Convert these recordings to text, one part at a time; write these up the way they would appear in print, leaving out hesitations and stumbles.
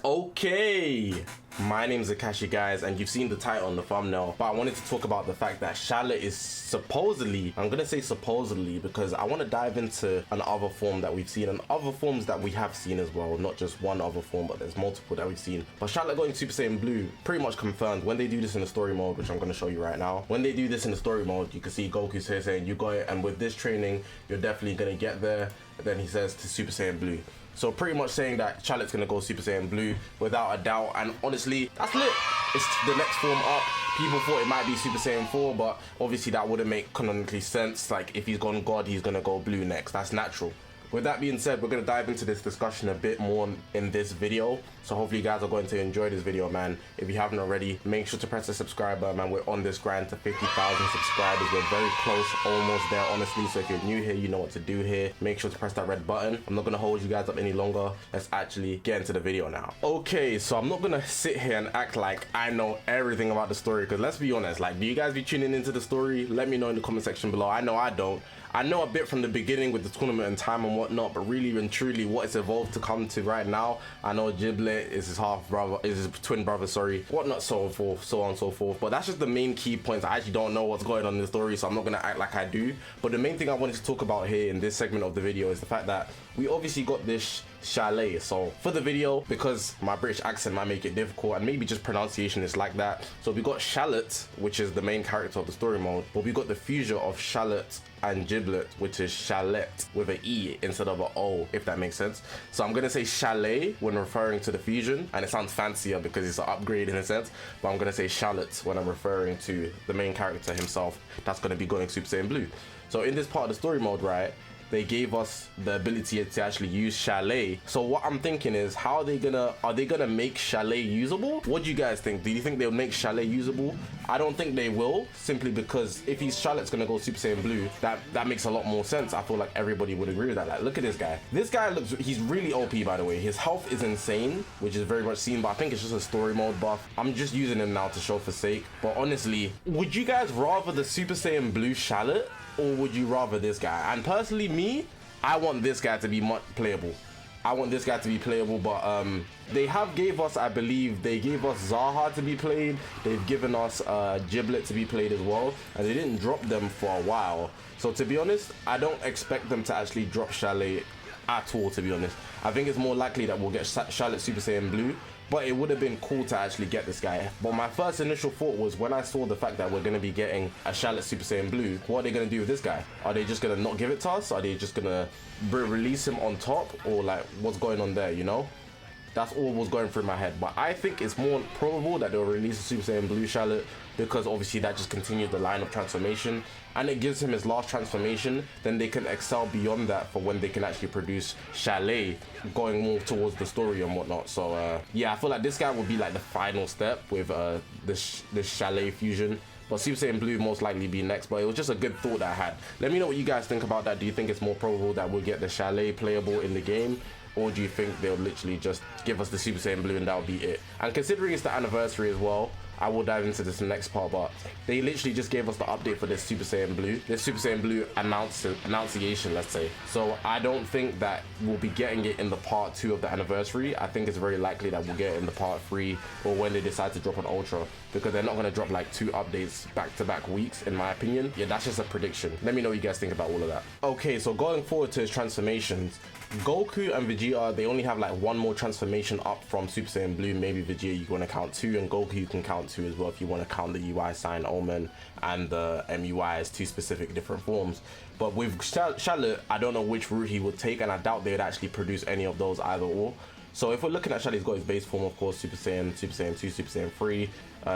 Okay, my name's Zakashi, guys, and you've seen the title on the thumbnail, but I wanted to talk about the fact that Shallot is supposedly, I'm gonna say supposedly because I want to dive into another form that we've seen and other forms that we have seen as well, not just one other form, but there's multiple that we've seen. But Shallot going Super Saiyan Blue, pretty much confirmed when they do this in the story mode, which I'm gonna show you right now. When they do this in the story mode, you can see Goku's here saying, you got it, and with this training, you're definitely gonna get there. And then he says to Super Saiyan Blue. So pretty much saying that Shallot's gonna go Super Saiyan Blue without a doubt, and honestly, that's lit. It's the next form up. People thought it might be Super Saiyan 4, but obviously that wouldn't make canonically sense. Like if he's gone God, he's gonna go Blue next. That's natural. With that being said, we're gonna dive into this discussion a bit more in this video. So hopefully you guys are going to enjoy this video, man. If you haven't already, make sure to press the subscribe button, man. We're on this grind to 50,000 subscribers. We're very close, almost there, honestly. So if you're new here, you know what to do here. Make sure to press that red button. I'm not gonna hold you guys up any longer. Let's actually get into the video now. Okay, so I'm not gonna sit here and act like I know everything about the story, because let's be honest, like, do you guys be tuning into the story? Let me know in the comment section below. I know I don't. I know a bit from the beginning with the tournament and time and whatnot, but really and truly what it's evolved to come to right now, I know Giblet is his half brother, is his twin brother, sorry, whatnot, so forth, so on and so forth. But that's just the main key points. I actually don't know what's going on in the story, so I'm not gonna act like I do. But the main thing I wanted to talk about here in this segment of the video is the fact that we obviously got this Shallot. So for the video, because my British accent might make it difficult and maybe just pronunciation is like that, so we got Shallot, which is the main character of the story mode, but we got the fusion of Shallot and Giblet, which is Shallot with an E instead of an O, if that makes sense. So I'm gonna say Shallot when referring to the fusion, and it sounds fancier because it's an upgrade in a sense, but I'm gonna say Shallot when I'm referring to the main character himself that's gonna be going Super Saiyan Blue. So in this part of the story mode, right, they gave us the ability to actually use Shallot. So what I'm thinking is, how are they gonna make Shallot usable? What do you guys think? Do you think they'll make Shallot usable? I don't think they will, simply because if Shallot's gonna go Super Saiyan Blue, that makes a lot more sense. I feel like everybody would agree with that. Like, look at this guy. This guy looks, he's really OP, by the way. His health is insane, which is very much seen, but I think it's just a story mode buff. I'm just using him now to show for sake. But honestly, would you guys rather the Super Saiyan Blue Shallot, or would you rather this guy? And personally, me, I want this guy to be much playable. I want this guy to be playable, but they have gave us, I believe, they gave us Zaha to be played. They've given us Giblet to be played as well, and they didn't drop them for a while. So to be honest, I don't expect them to actually drop Shallot at all, to be honest. I think it's more likely that we'll get Shallot Super Saiyan Blue, but it would have been cool to actually get this guy. But my first initial thought was, when I saw the fact that we're going to be getting a Shallot Super Saiyan Blue, what are they going to do with this guy? Are they just going to not give it to us? Are they just going to release him on top? Or like, what's going on there, you know? That's all was going through my head. But I think it's more probable that they'll release a Super Saiyan Blue Shallot, because obviously that just continues the line of transformation and it gives him his last transformation. Then they can excel beyond that for when they can actually produce Shallot, going more towards the story and whatnot. So yeah, I feel like this guy will be like the final step with this Shallot fusion. But Super Saiyan Blue most likely be next, but it was just a good thought that I had. Let me know what you guys think about that. Do you think it's more probable that we'll get the Shallot playable in the game? Or do you think they'll literally just give us the Super Saiyan Blue and that'll be it? And considering it's the anniversary as well, I will dive into this in the next part, but they literally just gave us the update for this Super Saiyan Blue. This Super Saiyan Blue annunciation, let's say. So I don't think that we'll be getting it in the part 2 of the anniversary. I think it's very likely that we'll get it in the part 3 or when they decide to drop an Ultra, because they're not going to drop like 2 updates back-to-back weeks, in my opinion. Yeah, that's just a prediction. Let me know what you guys think about all of that. Okay, so going forward to his transformations, Goku and Vegeta, they only have like 1 more transformation up from Super Saiyan Blue. Maybe Vegeta you want to count 2, and Goku you can count 2 as well if you want to count the UI sign Omen and the MUI as 2 specific different forms. But with Shallot, I don't know which route he would take, and I doubt they would actually produce any of those either or. So if we're looking at Shallot, he's got his base form, of course, Super Saiyan 2, Super Saiyan 3,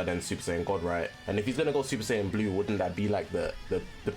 then Super Saiyan God, right? And if he's gonna go Super Saiyan Blue, wouldn't that be like the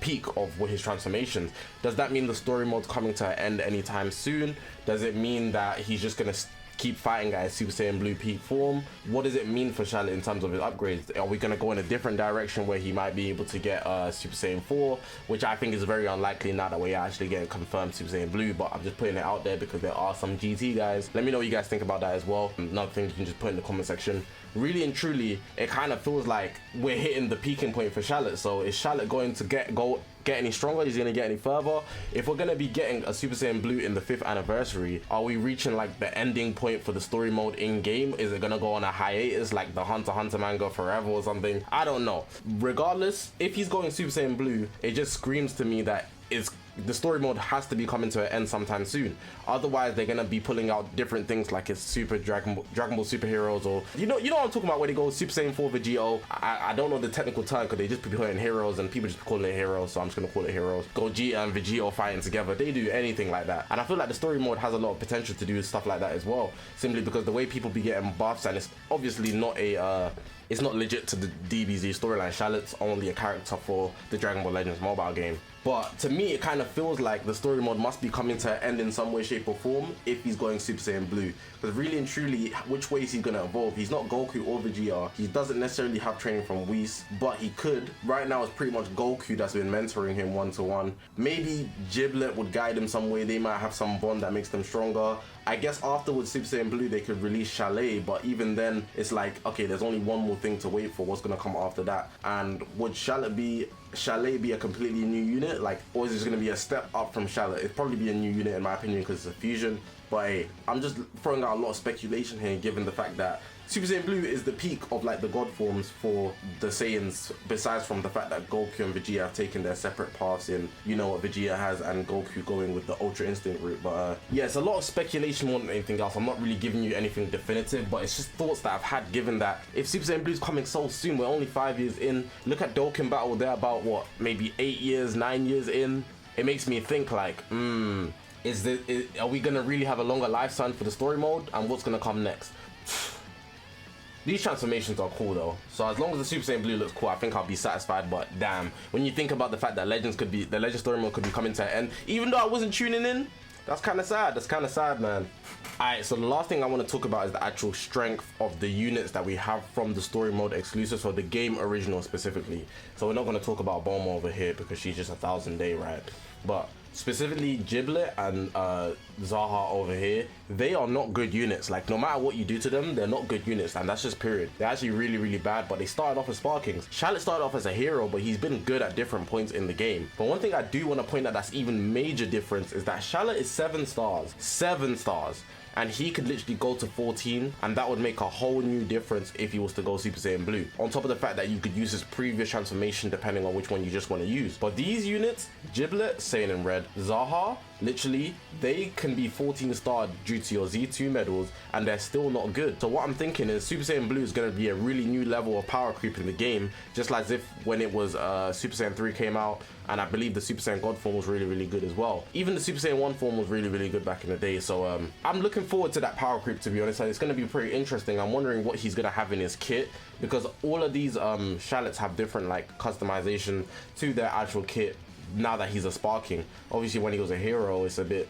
peak of his transformations? Does that mean the story mode's coming to an end anytime soon? Does it mean that he's just gonna keep fighting guys Super Saiyan Blue peak form? What does it mean for Shallot in terms of his upgrades? Are we going to go in a different direction where he might be able to get Super Saiyan 4, which I think is very unlikely now that we're actually getting confirmed Super Saiyan Blue, but I'm just putting it out there because there are some GT guys. Let me know what you guys think about that as well. Another thing you can just put in the comment section. Really and truly, it kind of feels like we're hitting the peaking point for Shallot. So is Shallot going to go get any stronger? Is he gonna get any further? If we're gonna be getting a Super Saiyan Blue in the 5th anniversary, are we reaching like the ending point for the story mode in game? Is it gonna go on a hiatus like the Hunter x Hunter manga forever or something? I don't know. Regardless, if he's going Super Saiyan Blue, it just screams to me that the story mode has to be coming to an end sometime soon. Otherwise, they're gonna be pulling out different things like it's Super Dragon Ball superheroes, or you know what I'm talking about, where they go Super Saiyan 4 Vegito. I don't know the technical term because they just be putting heroes and people just calling it heroes, so I'm just gonna call it heroes. Gogeta and Vegito fighting together. They do anything like that, and I feel like the story mode has a lot of potential to do stuff like that as well. Simply because the way people be getting buffs, and it's obviously not a it's not legit to the DBZ storyline. Shallot's only a character for the Dragon Ball Legends mobile game. But to me, it kind of feels like the story mode must be coming to an end in some way, shape, or form if he's going Super Saiyan Blue. Because really and truly, which way is he going to evolve? He's not Goku or Vegeta. He doesn't necessarily have training from Whis, but he could. Right now, it's pretty much Goku that's been mentoring him one-to-one. Maybe Giblet would guide him some way. They might have some bond that makes them stronger. I guess afterwards, Super Saiyan Blue, they could release Shallet, but even then, it's like, okay, there's only one more thing to wait for. What's going to come after that? And would Shallet be a completely new unit, like, or is it just going to be a step up from Shallot? It'd probably be a new unit in my opinion because it's a fusion. But hey, I'm just throwing out a lot of speculation here, given the fact that Super Saiyan Blue is the peak of like the god forms for the Saiyans, besides from the fact that Goku and Vegeta have taken their separate paths in, you know, what Vegeta has and Goku going with the Ultra Instinct route. But yeah, it's a lot of speculation more than anything else. I'm not really giving you anything definitive, but it's just thoughts that I've had, given that if Super Saiyan Blue is coming so soon, we're only 5 years in. Look at Dokkan Battle, they're about what, maybe 8 years, 9 years in. It makes me think like, are we gonna really have a longer lifespan for the story mode, and what's gonna come next? These transformations are cool though, so as long as the Super Saiyan Blue looks cool, I think I'll be satisfied. But damn, when you think about the fact that the Legends story mode could be coming to an end, even though I wasn't tuning in, that's kind of sad. That's kind of sad, man. Alright, so the last thing I want to talk about is the actual strength of the units that we have from the story mode exclusive, so the game original specifically. So we're not going to talk about Bulma over here because she's just 1,000-day, right? But specifically Giblet and Zaha over here, they are not good units. Like, no matter what you do to them, they're not good units, and that's just period. They're actually really, really bad, but they started off as Sparkings. Shallot started off as a hero, but he's been good at different points in the game. But one thing I do want to point out that's even major difference is that Shallot is 7 stars. 7 stars. And he could literally go to 14, and that would make a whole new difference if he was to go Super Saiyan Blue. On top of the fact that you could use his previous transformation depending on which one you just want to use. But these units, Giblet, Saiyan Red, Zaha, literally, they can be 14 star due to your Z2 medals, and they're still not good. So what I'm thinking is Super Saiyan Blue is going to be a really new level of power creep in the game, just like if when it was Super Saiyan 3 came out, and I believe the Super Saiyan God form was really, really good as well. Even the Super Saiyan 1 form was really, really good back in the day. So I'm looking forward to that power creep, to be honest, and it's going to be pretty interesting. I'm wondering what he's going to have in his kit, because all of these Shallots have different like customization to their actual kit now that he's a Sparking. Obviously when he was a hero, it's a bit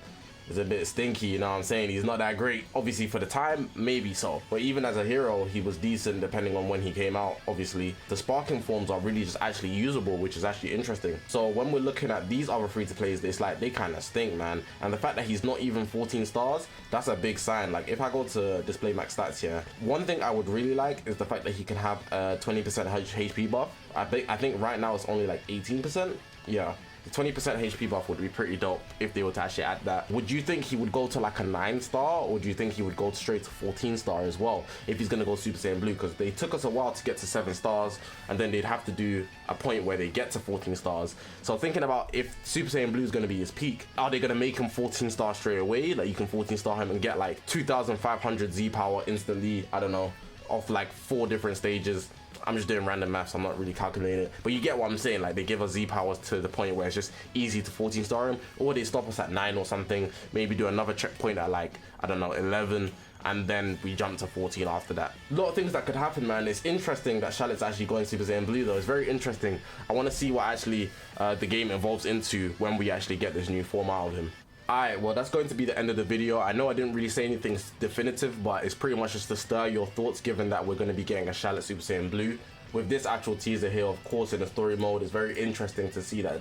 stinky, you know what I'm saying? He's not that great. Obviously for the time, maybe so, but even as a hero, he was decent depending on when he came out. Obviously the Sparking forms are really just actually usable, which is actually interesting. So when we're looking at these other free-to-plays, it's like they kind of stink, man. And the fact that he's not even 14 stars, that's a big sign. Like if I go to display max stats here, one thing I would really like is the fact that he can have a 20% HP buff. I think right now it's only like 18%. Yeah, the 20% HP buff would be pretty dope if they were to actually add that. Would you think he would go to like a 9 star, or do you think he would go straight to 14 star as well if he's gonna go Super Saiyan Blue? Because they took us a while to get to 7 stars, and then they'd have to do a point where they get to 14 stars. So thinking about if Super Saiyan Blue is gonna be his peak, are they gonna make him 14 stars straight away? Like you can 14 star him and get like 2,500 Z power instantly, I don't know, off like 4 different stages. I'm just doing random maths, I'm not really calculating it, but you get what I'm saying. Like they give us Z powers to the point where it's just easy to 14 star him, or they stop us at 9 or something, maybe do another checkpoint at like, I don't know, 11, and then we jump to 14 after that. A lot of things that could happen, man. It's interesting that Shallot's actually going Super Saiyan Blue though. It's very interesting. I want to see what actually the game evolves into when we actually get this new form out of him. Alright, well that's going to be the end of the video. I know I didn't really say anything definitive, but it's pretty much just to stir your thoughts, given that we're going to be getting a Shallot Super Saiyan Blue. With this actual teaser here, of course, in the story mode, it's very interesting to see that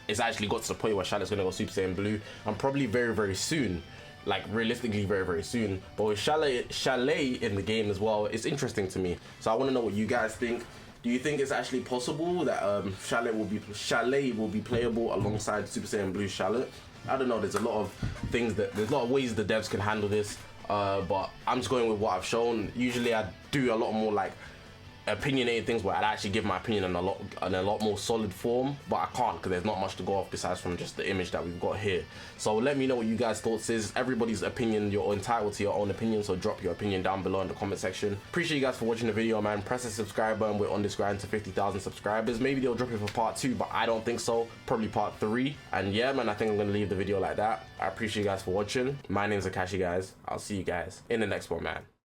it's actually got to the point where Shallot's going to go Super Saiyan Blue, and probably very, very soon. Like realistically very, very soon. But with Shallet in the game as well, it's interesting to me. So I want to know what you guys think. Do you think it's actually possible that Shallot will be playable alongside Super Saiyan Blue Shallot? I don't know. There's a lot of ways the devs can handle this, but I'm just going with what I've shown. Usually I do a lot more like opinionated things where I'd actually give my opinion in a lot more solid form, but I can't because there's not much to go off besides from just the image that we've got here. So let me know what you guys' thoughts is. Everybody's opinion, you're entitled to your own opinion, so drop your opinion down below in the comment section. Appreciate you guys for watching the video, man. Press the subscribe button. We're on this grind to 50,000 subscribers. Maybe they'll drop it for part 2, but I don't think so. Probably part 3. And yeah, man, I think I'm gonna leave the video like that. I appreciate you guys for watching. My name's Zakashi, guys. I'll see you guys in the next one, man.